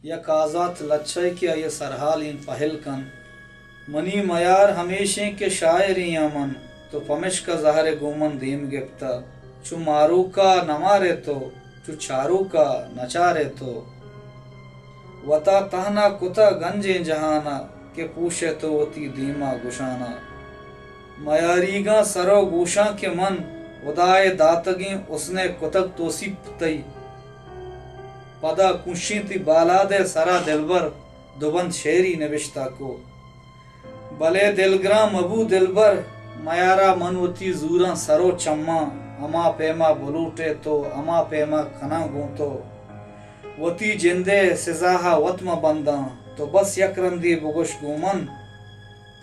या काजात लच्छय के ये सरहाल इन पहल कन मनी मयार हमेशे के शायर यमन तो पमिश का जहर गोमन दीम गिफ्ता चु मारू का न मारे तो चु चारू का नचारे तो वता तहना कुता गंजे जहाना के पूछे तो वती दीमा गुशाना मयारीगा सरो गोशा के मन उदाए दातगी उसने कुतक तोसी तई पदा कुशीति बालादे सरा दिलबर दुबंद शेरी नविश्ता को भले दिलग्राम अबू दिलबर मयारा मनवती जूरा सरो चम्मा अमा पेमा बुलूटे तो अमा पेमा खना गूंतो वती जिंदे सिजाहा वत्म बंदा तो बस यकरंदी बुगुश गुमन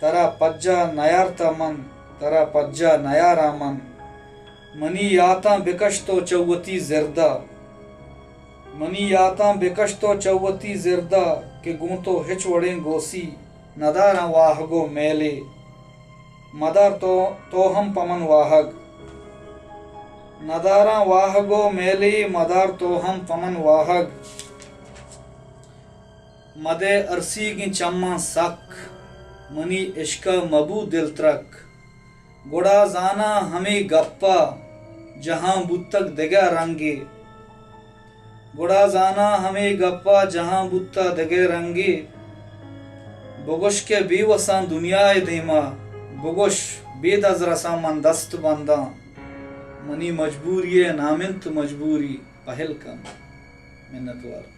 तरा पज्जा नयारता मन तरा पज्जा नयारा मन मनी याता बिकश तो चौवती जिरदा मनी याता बिकश तो चौवती जिरदा के गूंतो हिच वड़े गोसी नदारा वाहगो मेले मदर तो हम पमन वाहग नदारा वाहगो मेले मदार तो हम पमन वाहग मदे अरसी की चम्मा सक मनी इश्क मबू दिल त्रक गुड़ा जाना हमें गप्पा जहां बुतक दिगा रंगे गुड़ा जाना हमें गप्पा जहां बुत्ता दिगे रंगे बुगुश के बेवसा दुनिया दीमा बुगुश बेदज रसा मन दस्त बंदा मनी मजबूरी नामिंत मजबूरी पहल कम मिन्नतवार।